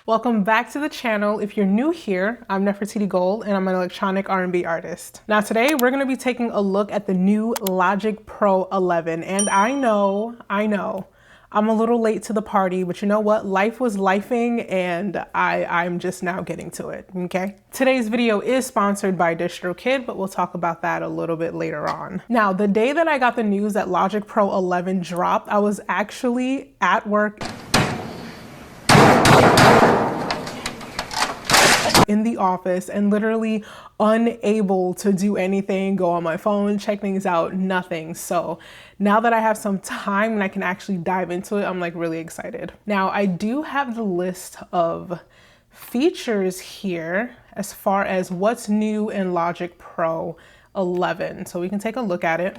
Welcome back to the channel. If you're new here, I'm Nefertiti Gold and I'm an electronic R&B artist. Now today we're going to be taking a look at the new Logic Pro 11. And I know, I'm a little late to the party, but you know what? Life was lifing and I'm just now getting to it, okay? Today's video is sponsored by DistroKid, but we'll talk about that a little bit later on. Now, the day that I got the news that Logic Pro 11 dropped, I was actually at work in the office and literally unable to do anything, go on my phone, check things out, nothing. So now that I have some time and I can actually dive into it, I'm like really excited. Now I do have the list of features here as far as what's new in Logic Pro 11. So we can take a look at it.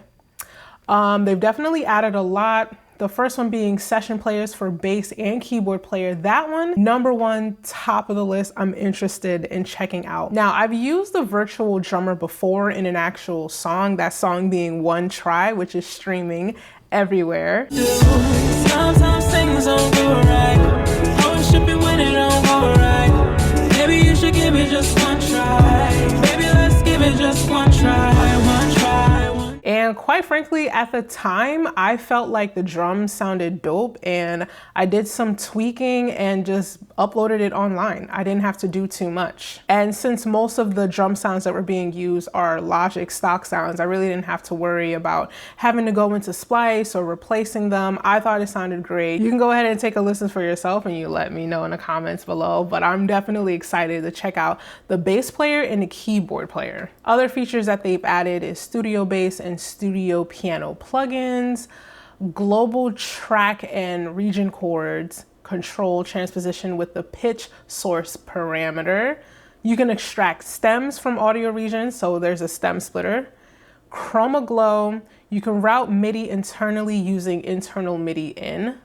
They've definitely added a lot. The first one being session players for bass and keyboard player. That one, number one, top of the list, I'm interested in checking out. Now, I've used the virtual drummer before in an actual song, that song being One Try, which is streaming everywhere. Sometimes things don't go right. Oh, it should be when it don't go right. Maybe you should give it just one try. Maybe let's give it just one try, one try. And quite frankly, at the time, I felt like the drums sounded dope and I did some tweaking and just uploaded it online. I didn't have to do too much. And since most of the drum sounds that were being used are Logic stock sounds, I really didn't have to worry about having to go into Splice or replacing them. I thought it sounded great. You can go ahead and take a listen for yourself and you let me know in the comments below, but I'm definitely excited to check out the bass player and the keyboard player. Other features that they've added is studio bass and studio piano plugins, global track and region chords, control transposition with the pitch source parameter. You can extract stems from audio regions, so there's a stem splitter. Chroma glow, you can route MIDI internally using internal MIDI in,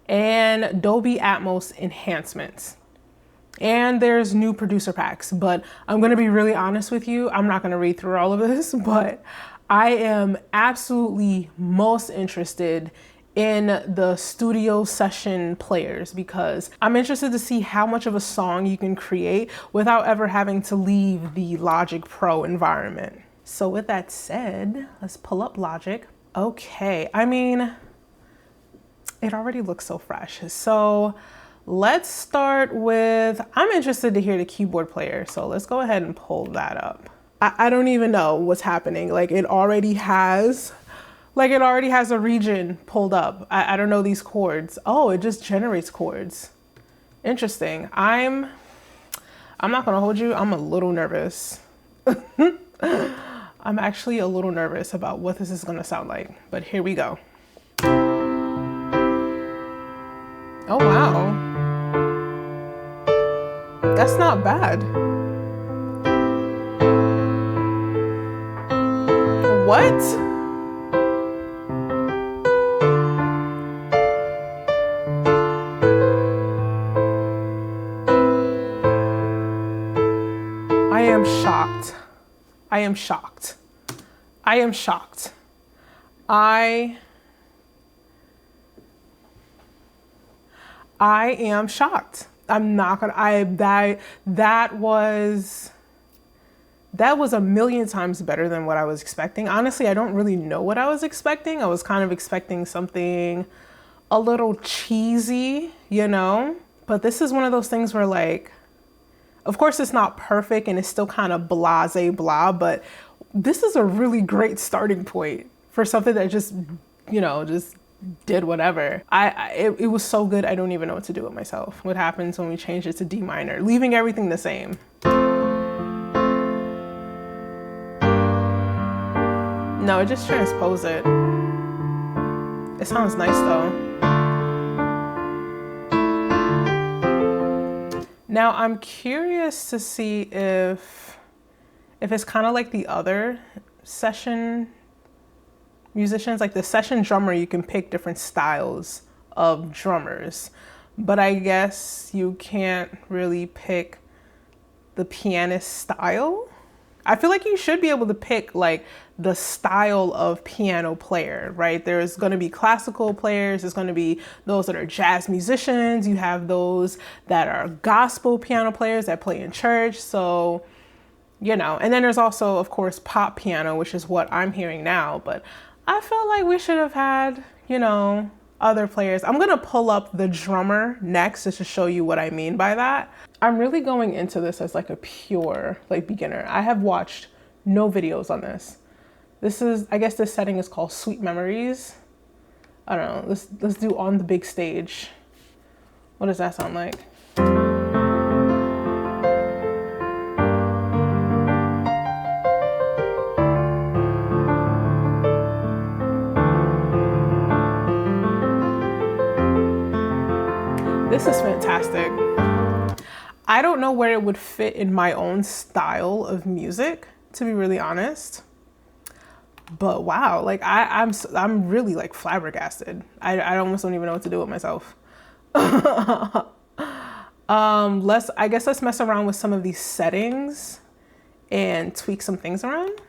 and Dolby Atmos enhancements. And there's new producer packs, but I'm gonna be really honest with you, I'm not gonna read through all of this, but I am absolutely most interested in the studio session players because I'm interested to see how much of a song you can create without ever having to leave the Logic Pro environment. So with that said, let's pull up Logic. Okay, I mean, it already looks so fresh. So let's start with, I'm interested to hear the keyboard player. So let's go ahead and pull that up. I don't even know what's happening. Like it already has a region pulled up. I don't know these chords. Oh, it just generates chords. Interesting. I'm not gonna hold you. I'm a little nervous. I'm actually a little nervous about what this is gonna sound like, but here we go. Oh, wow. That's not bad. What? I am shocked. I am shocked. I am shocked. I am shocked. I'm not gonna, that was a million times better than what I was expecting. Honestly, I don't really know what I was expecting. I was kind of expecting something a little cheesy, you know? But this is one of those things where like, of course it's not perfect and it's still kind of blase blah, but this is a really great starting point for something that just, you know, just did whatever. It was so good, I don't even know what to do with myself. What happens when we change it to D minor, leaving everything the same. No, it just transposed it. It sounds nice though. Now I'm curious to see if it's kind of like the other session musicians, like the session drummer, you can pick different styles of drummers, but I guess you can't really pick the pianist style. I feel like you should be able to pick like the style of piano player, right? There's going to be classical players. There's going to be those that are jazz musicians. You have those that are gospel piano players that play in church. So, you know, and then there's also, of course, pop piano, which is what I'm hearing now. But I felt like we should have had, you know, other players. I'm going to pull up the drummer next just to show you what I mean by that. I'm really going into this as like a pure like beginner. I have watched no videos on this. This is, I guess this setting is called Sweet Memories. I don't know. Let's do On the Big Stage. What does that sound like? This is fantastic. I don't know where it would fit in my own style of music, to be really honest. But wow, like I'm really like flabbergasted. I almost don't even know what to do with myself. I guess let's mess around with some of these settings and tweak some things around.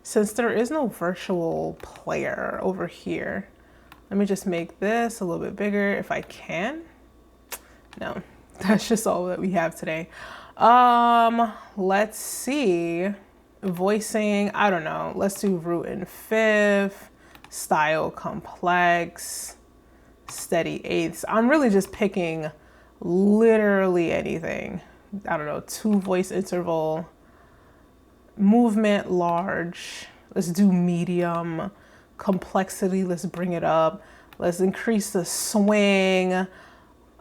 Since there is no virtual player over here, let me just make this a little bit bigger if I can. No, that's just all that we have today. Let's see. Voicing, I don't know. Let's do root and fifth, style complex, steady eighths. I'm really just picking literally anything. I don't know, 2 voice interval, movement large. Let's do medium, complexity. Let's bring it up. Let's increase the swing.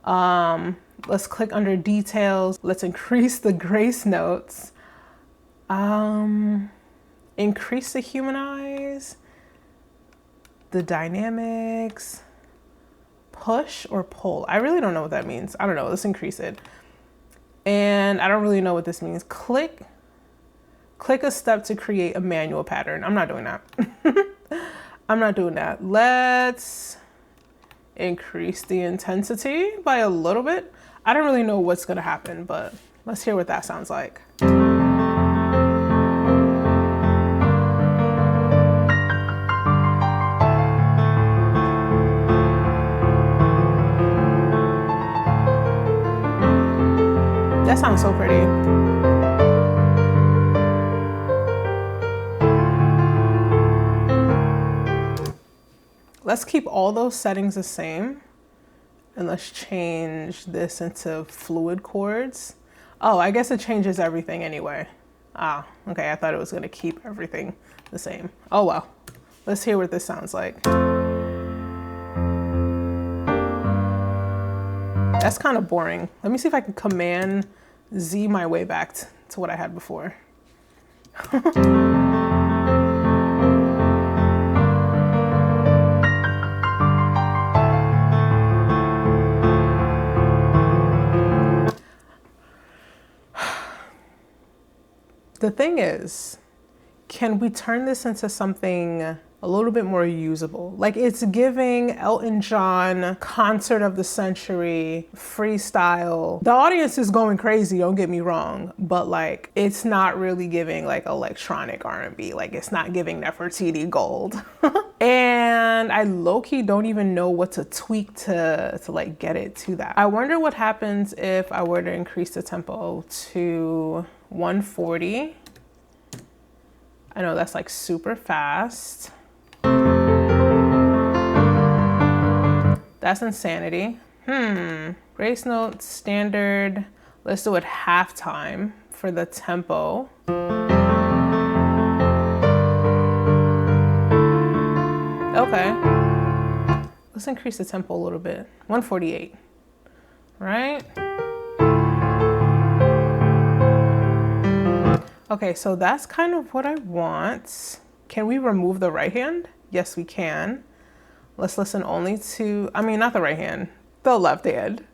Let's click under details. Let's increase the grace notes. Increase the humanize, the dynamics, push or pull. I really don't know what that means. I don't know. Let's increase it. And I don't really know what this means. Click a step to create a manual pattern. I'm not doing that. I'm not doing that. Let's increase the intensity by a little bit. I don't really know what's going to happen, but let's hear what that sounds like. That sounds so pretty. Let's keep all those settings the same. And let's change this into fluid chords. Oh, I guess it changes everything anyway. Ah, okay, I thought it was gonna keep everything the same. Oh well, let's hear what this sounds like. That's kind of boring. Let me see if I can Command Z my way back to what I had before. The thing is, can we turn this into something a little bit more usable? Like, it's giving Elton John concert of the century freestyle. The audience is going crazy, don't get me wrong, but like it's not really giving like electronic R&B. Like, it's not giving Nefertiti gold. And I low-key don't even know what to tweak to like get it to that. I wonder what happens if I were to increase the tempo to 140. I know that's like super fast. That's insanity. Grace note standard. Let's do it halftime for the tempo. Okay. Let's increase the tempo a little bit. 148, right? Okay, so that's kind of what I want. Can we remove the right hand? Yes, we can. Let's listen only to, I mean, not the right hand, the left hand.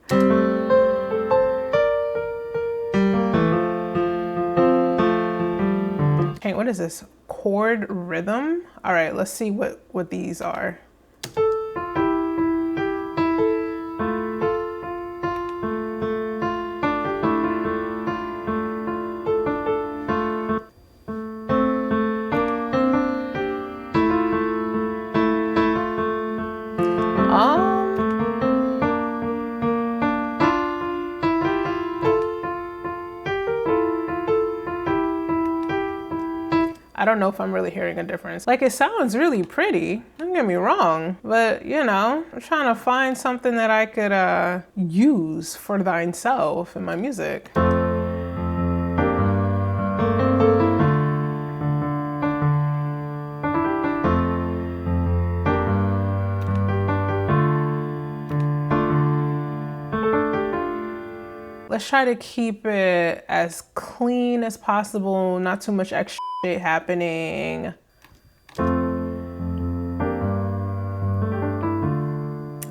Okay, what is this? Chord rhythm? All right, let's see what these are. I don't know if I'm really hearing a difference. Like, it sounds really pretty, don't get me wrong, but you know, I'm trying to find something that I could use for thine self in my music. Let's try to keep it as clean as possible, not too much extra shit happening.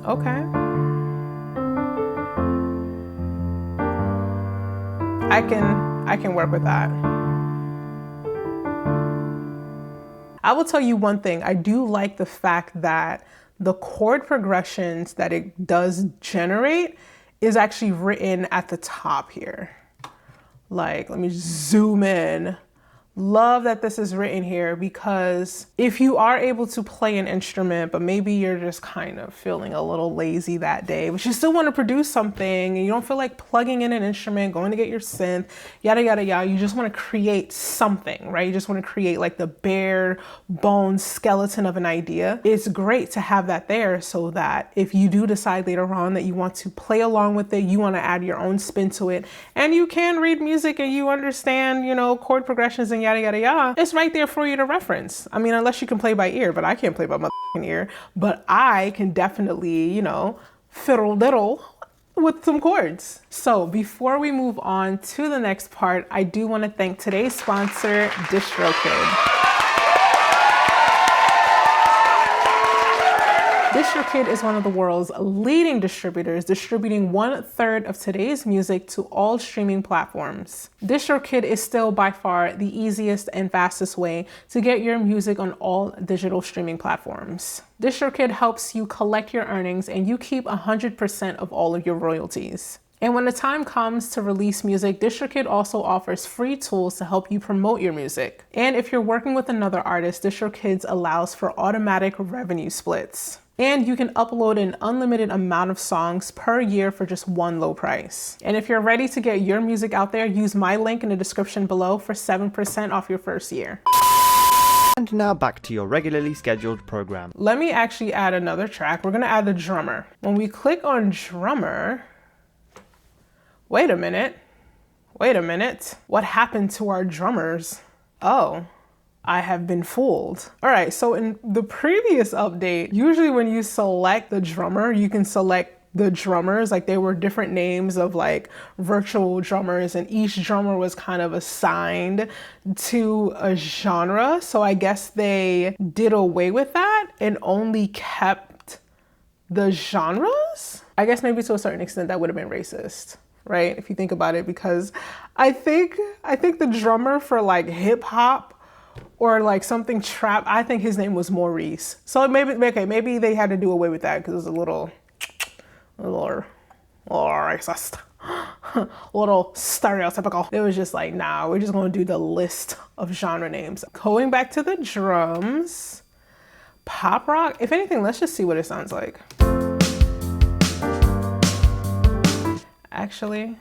Okay. I can work with that. I will tell you one thing, I do like the fact that the chord progressions that it does generate is actually written at the top here. Like, let me zoom in. Love that this is written here, because if you are able to play an instrument, but maybe you're just kind of feeling a little lazy that day, but you still want to produce something and you don't feel like plugging in an instrument, going to get your synth, yada, yada, yada. You just want to create something, right? You just want to create like the bare bones skeleton of an idea. It's great to have that there so that if you do decide later on that you want to play along with it, you want to add your own spin to it, and you can read music and you understand, you know, chord progressions and yada, yada, yada, it's right there for you to reference. I mean, unless you can play by ear, but I can't play by my ear, but I can definitely, you know, fiddle diddle with some chords. So before we move on to the next part, I do want to thank today's sponsor, DistroKid. DistroKid is one of the world's leading distributors, distributing 1/3 of today's music to all streaming platforms. DistroKid is still by far the easiest and fastest way to get your music on all digital streaming platforms. DistroKid helps you collect your earnings and you keep 100% of all of your royalties. And when the time comes to release music, DistroKid also offers free tools to help you promote your music. And if you're working with another artist, DistroKid allows for automatic revenue splits. And you can upload an unlimited amount of songs per year for just one low price. And if you're ready to get your music out there, use my link in the description below for 7% off your first year. And now back to your regularly scheduled program. Let me actually add another track. We're gonna add the drummer. When we click on drummer, wait a minute. What happened to our drummers? Oh, I have been fooled. All right, so in the previous update, usually when you select the drummer, you can select the drummers, like they were different names of like virtual drummers, and each drummer was kind of assigned to a genre. So I guess they did away with that and only kept the genres. I guess maybe to a certain extent that would have been racist, right? If you think about it, because I think the drummer for like hip hop or like something trap, I think his name was Maurice. So maybe they had to do away with that because it was a little racist, a little stereotypical. It was just like, nah, we're just gonna do the list of genre names. Going back to the drums, pop rock. If anything, let's just see what it sounds like. Actually,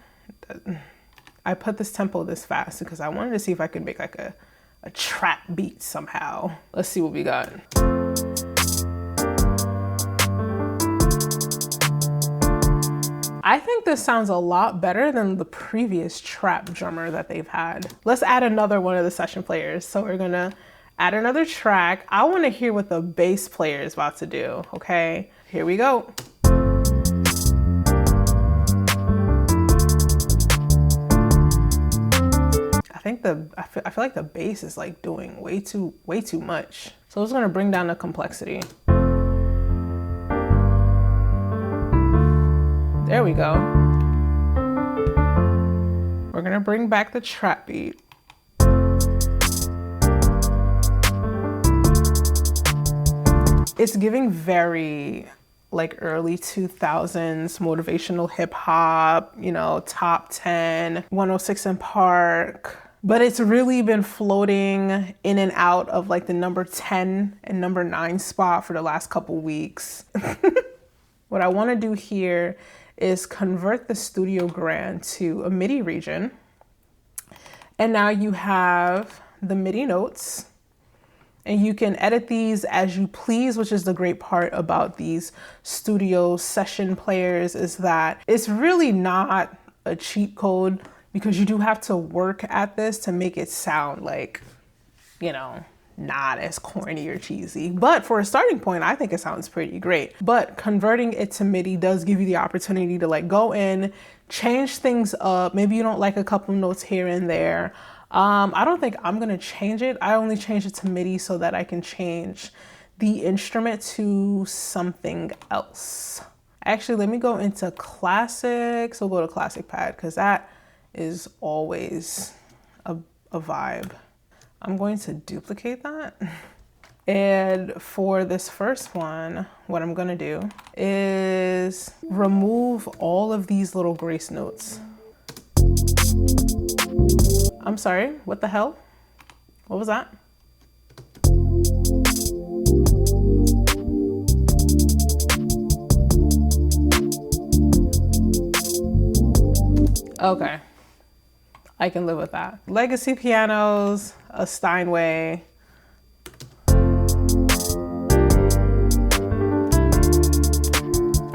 I put this tempo this fast because I wanted to see if I could make like a trap beat somehow. Let's see what we got. I think this sounds a lot better than the previous trap drummer that they've had. Let's add another one of the session players. So we're gonna add another track. I wanna hear what the bass player is about to do, okay? Here we go. I feel like the bass is like doing way too much. So I'm just gonna bring down the complexity. There we go. We're gonna bring back the trap beat. It's giving very like early 2000s motivational hip hop, you know, top 10, 106 in Park. But it's really been floating in and out of like the number 10 and number 9 spot for the last couple weeks. What I want to do here is convert the Studio Grand to a MIDI region. And now you have the MIDI notes And you can edit these as you please, which is the great part about these studio session players, is that it's really not a cheat code, because you do have to work at this to make it sound like, you know, not as corny or cheesy. But for a starting point, I think it sounds pretty great. But converting it to MIDI does give you the opportunity to like go in, change things up. Maybe you don't like a couple notes here and there. I don't think I'm gonna change it. I only change it to MIDI so that I can change the instrument to something else. Actually, let me go into classic. So we'll go to classic pad, because that is always a vibe. I'm going to duplicate that. And for this first one, what I'm gonna do is remove all of these little grace notes. I'm sorry, what the hell? What was that? Okay, I can live with that. Legacy pianos, a Steinway.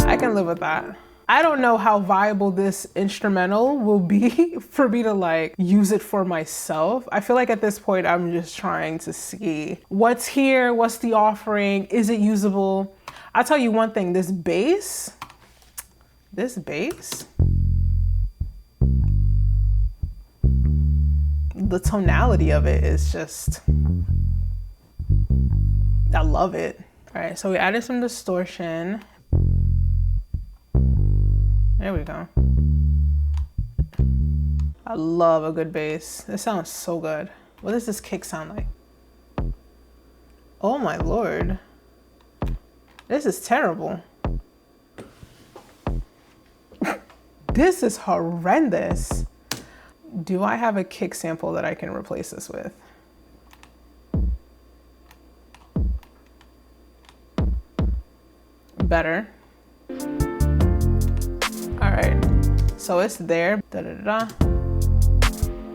I can live with that. I don't know how viable this instrumental will be for me to like use it for myself. I feel like at this point, I'm just trying to see what's here, what's the offering, is it usable? I'll tell you one thing, this bass, the tonality of it is just, I love it. All right, so we added some distortion. There we go. I love a good bass. This sounds so good. What does this kick sound like? Oh my Lord. This is terrible. This is horrendous. Do I have a kick sample that I can replace this with? Better. All right, so it's there. Da-da-da-da.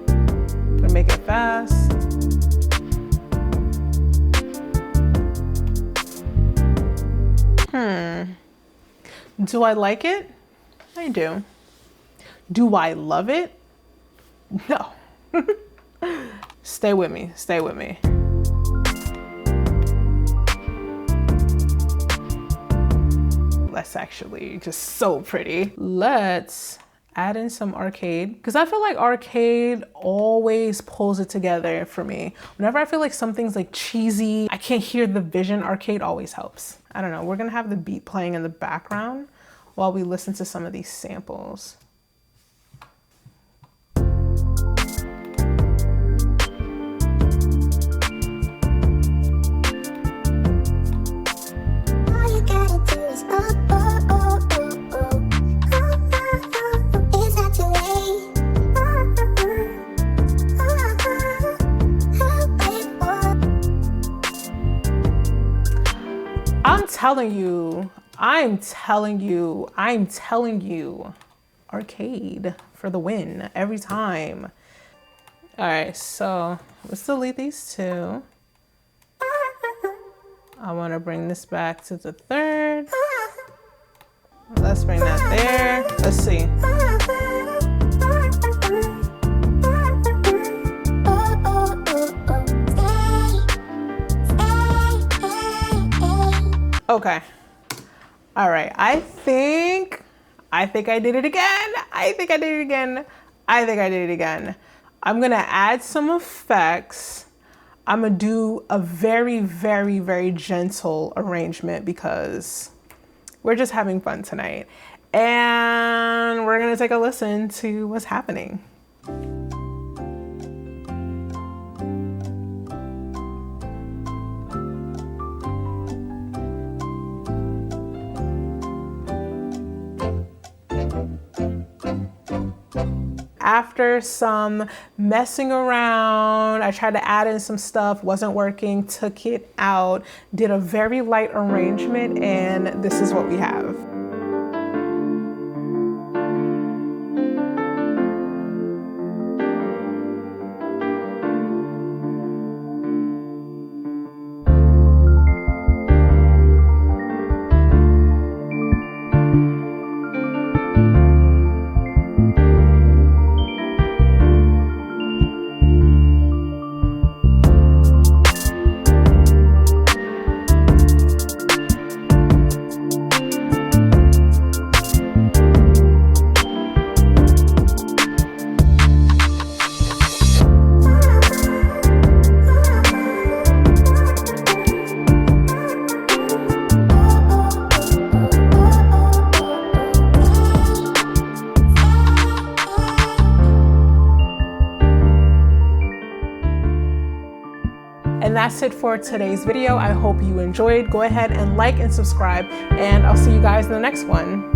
Gonna make it fast. Do I like it? I do. Do I love it? No. Stay with me, stay with me. That's actually just so pretty. Let's add in some arcade, because I feel like arcade always pulls it together for me. Whenever I feel like something's like cheesy, I can't hear the vision, arcade always helps. I don't know, we're gonna have the beat playing in the background while we listen to some of these samples. I'm telling you, arcade for the win every time. All right, so let's delete these two. I want to bring this back to the third. Let's bring that there. Let's see. Okay. All right. I think I did it again. I think I did it again. I'm gonna add some effects. I'm gonna do a very, very, very gentle arrangement because we're just having fun tonight. And we're gonna take a listen to what's happening. After some messing around, I tried to add in some stuff, wasn't working, took it out, did a very light arrangement, and this is what we have. that's it for today's video. I hope you enjoyed. Go ahead and like and subscribe, and I'll see you guys in the next one.